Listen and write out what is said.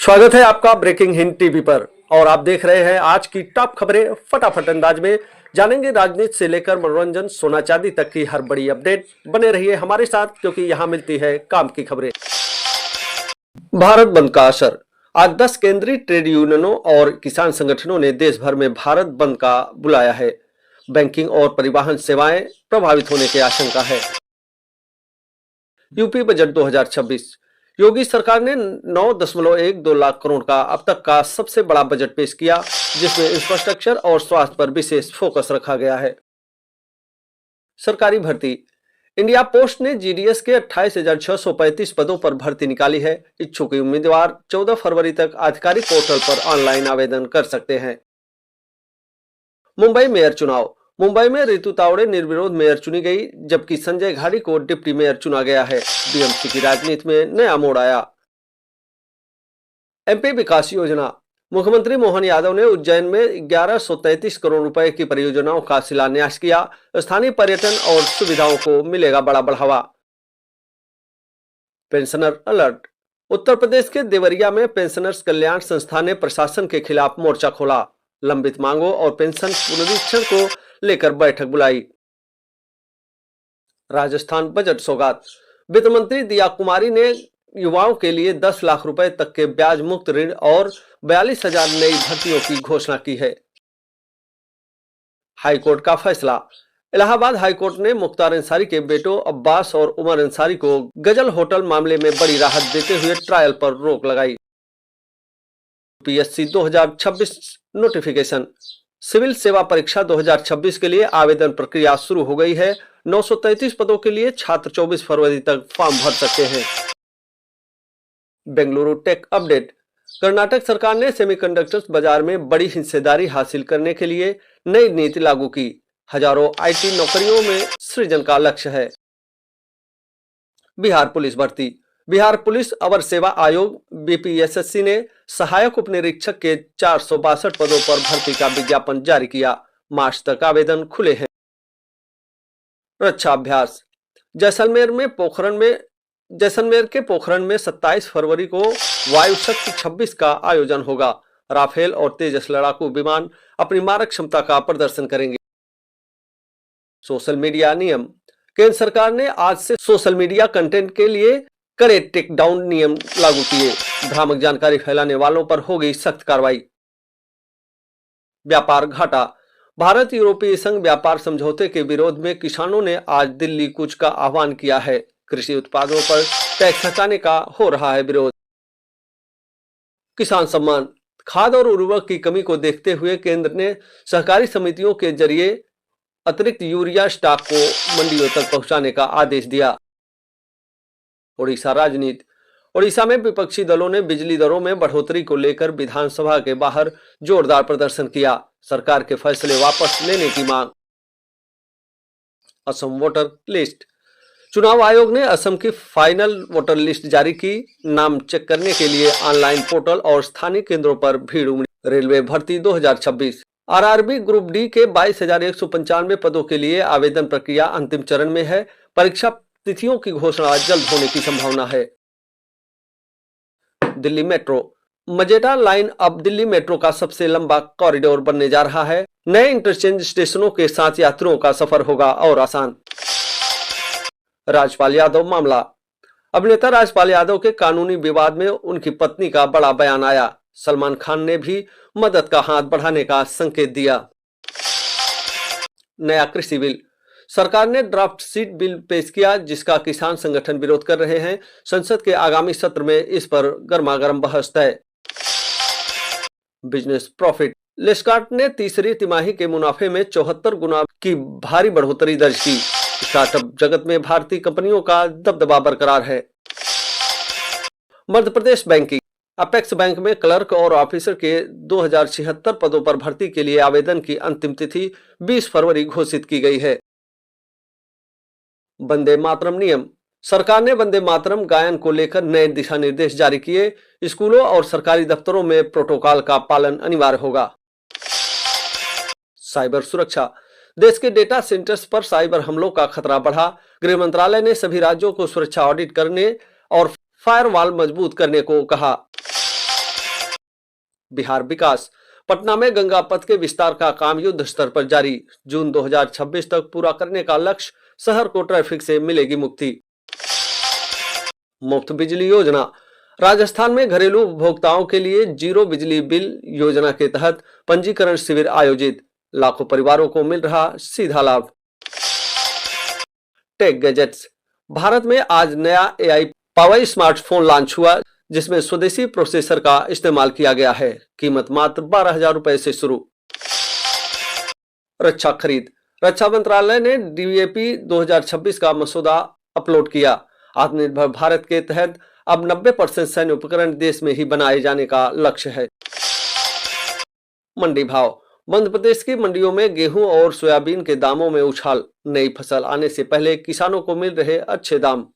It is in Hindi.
स्वागत है आपका ब्रेकिंग हिंद टीवी पर और आप देख रहे हैं आज की टॉप खबरें। फटाफट अंदाज में जानेंगे राजनीति से लेकर मनोरंजन, सोना चांदी तक की हर बड़ी अपडेट। बने रहिए हमारे साथ क्योंकि यहां मिलती है काम की खबरें। भारत बंद का असर। आज 10 केंद्रीय ट्रेड यूनियनों और किसान संगठनों ने देश भर में भारत बंद का बुलाया है। बैंकिंग और परिवहन सेवाएं प्रभावित होने की आशंका है। UP budget 2026। योगी सरकार ने 9.12 लाख करोड़ का अब तक का सबसे बड़ा बजट पेश किया, जिसमें इंफ्रास्ट्रक्चर और स्वास्थ्य पर विशेष फोकस रखा गया है। सरकारी भर्ती। इंडिया पोस्ट ने जीडीएस के 28,635 पदों पर भर्ती निकाली है। इच्छुक उम्मीदवार 14 फरवरी तक आधिकारिक पोर्टल पर ऑनलाइन आवेदन कर सकते हैं। मुंबई मेयर चुनाव। मुंबई में रितु तावड़े निर्विरोध मेयर चुनी गई, जबकि संजय घाड़ी को डिप्टी मेयर चुना गया है। बीएमसी की राजनीति में नया मोड़ आया। एमपी विकास योजना। मुख्यमंत्री मोहन यादव ने उज्जैन में 1133 करोड़ रुपए की परियोजनाओं का शिलान्यास किया। स्थानीय पर्यटन और सुविधाओं को मिलेगा बड़ा बढ़ावा। Pensioner alert. उत्तर प्रदेश के देवरिया में पेंशनर्स कल्याण संस्था ने प्रशासन के खिलाफ मोर्चा खोला। लंबित मांगों और पेंशन पुनरीक्षण को लेकर बैठक बुलाई। राजस्थान बजट सौगात। वित्त मंत्री दिया कुमारी ने युवाओं के लिए 10 लाख रुपए तक के ब्याज मुक्त ऋण और 42,000 नई भर्तियों की घोषणा की है। हाईकोर्ट का फैसला। इलाहाबाद हाईकोर्ट ने मुख्तार अंसारी के बेटों अब्बास और उमर अंसारी को गजल होटल मामले में बड़ी राहत देते हुए ट्रायल पर रोक लगाई। PSC 2026 notification. सिविल सेवा परीक्षा 2026 के लिए आवेदन प्रक्रिया शुरू हो गई है। 933 पदों के लिए छात्र 24 फरवरी तक फॉर्म भर सकते हैं। Bengaluru take update. कर्नाटक सरकार ने सेमीकंडक्टर्स बाजार में बड़ी हिस्सेदारी हासिल करने के लिए नई नीति लागू की। हजारों आईटी नौकरियों में सृजन का लक्ष्य है। बिहार पुलिस भर्ती। बिहार पुलिस अवर सेवा आयोग बीपीएसएससी ने सहायक उप निरीक्षक के 462 पदों पर भर्ती का विज्ञापन जारी किया। मार्च तक आवेदन खुले हैं। रक्षा अभ्यास। जैसलमेर के पोखरण में 27 फरवरी को वायु शक्ति 26 का आयोजन होगा। राफेल और तेजस लड़ाकू विमान अपनी मारक क्षमता का प्रदर्शन करेंगे। सोशल मीडिया नियम। केंद्र सरकार ने आज से सोशल मीडिया कंटेंट के लिए कड़े टेक डाउन नियम लागू किए। भ्रामक जानकारी फैलाने वालों पर होगी सख्त कार्रवाई। व्यापार घाटा। भारत यूरोपीय संघ व्यापार समझौते के विरोध में किसानों ने आज दिल्ली कूच का आह्वान किया है। कृषि उत्पादों पर टैक्स हटाने का हो रहा है विरोध। किसान सम्मान। खाद और उर्वरक की कमी को देखते हुए केंद्र ने सहकारी समितियों के जरिए अतिरिक्त यूरिया स्टॉक को मंडियों तक पहुंचाने का आदेश दिया। ओडिशा राजनीति। ओडिशा में विपक्षी दलों ने बिजली दरों में बढ़ोतरी को लेकर विधानसभा के बाहर जोरदार प्रदर्शन किया। सरकार के फैसले वापस लेने की मांग। Assam voter list. चुनाव आयोग ने असम की फाइनल वोटर लिस्ट जारी की। नाम चेक करने के लिए ऑनलाइन पोर्टल और स्थानीय केंद्रों पर भीड़ उमड़ी। रेलवे भर्ती 2026। आरआरबी ग्रुप डी के 22,195 पदों के लिए आवेदन प्रक्रिया अंतिम चरण में है। परीक्षा तिथियों की घोषणा जल्द होने की संभावना है। दिल्ली मेट्रो। मजेटा लाइन अब दिल्ली मेट्रो का सबसे लंबा कॉरिडोर बनने जा रहा है। नए इंटरचेंज स्टेशनों के साथ यात्रियों का सफर होगा और आसान। राजपाल यादव मामला। अभिनेता राजपाल यादव के कानूनी विवाद में उनकी पत्नी का बड़ा बयान आया। सलमान खान ने भी मदद का हाथ बढ़ाने का संकेत दिया। नया कृषि बिल। सरकार ने ड्राफ्ट सीट बिल पेश किया, जिसका किसान संगठन विरोध कर रहे हैं। संसद के आगामी सत्र में इस पर गर्मागर्म बहस तय। Business profit. लेस्कार्ट ने तीसरी तिमाही के मुनाफे में 74 गुना की भारी बढ़ोतरी दर्ज की। स्टार्टअप जगत में भारतीय कंपनियों का दबदबा बरकरार है। Madhya Pradesh banking. Apex bank में क्लर्क और ऑफिसर के 2076 पदों पर भर्ती के लिए आवेदन की अंतिम तिथि 20 फरवरी घोषित की गई है। वंदे मातरम नियम। सरकार ने वंदे मातरम गायन को लेकर नए दिशा निर्देश जारी किए। स्कूलों और सरकारी दफ्तरों में प्रोटोकॉल का पालन अनिवार्य होगा। साइबर सुरक्षा। देश के डेटा सेंटर्स पर साइबर हमलों का खतरा बढ़ा। गृह मंत्रालय ने सभी राज्यों को सुरक्षा ऑडिट करने और फायरवॉल मजबूत करने को कहा। बिहार विकास। पटना में गंगा पथ के विस्तार का काम युद्ध स्तर पर जारी। जून 2026 तक पूरा करने का लक्ष्य। शहर को ट्रैफिक से मिलेगी मुक्ति। मुफ्त बिजली योजना। राजस्थान में घरेलू उपभोक्ताओं के लिए जीरो बिजली बिल योजना के तहत पंजीकरण शिविर आयोजित। लाखों परिवारों को मिल रहा सीधा लाभ। Take gadgets. भारत में आज नया AI पावर स्मार्टफोन लॉन्च हुआ, जिसमें स्वदेशी प्रोसेसर का इस्तेमाल किया गया है। कीमत मात्र 12,000 रुपए से शुरू। रक्षा खरीद। रक्षा मंत्रालय ने DAP 2026 का मसौदा अपलोड किया। आत्मनिर्भर भारत के तहत अब 90% सैन्य उपकरण देश में ही बनाए जाने का लक्ष्य है। मंडी भाव। मध्य प्रदेश की मंडियों में गेहूं और सोयाबीन के दामों में उछाल। नई फसल आने से पहले किसानों को मिल रहे अच्छे दाम।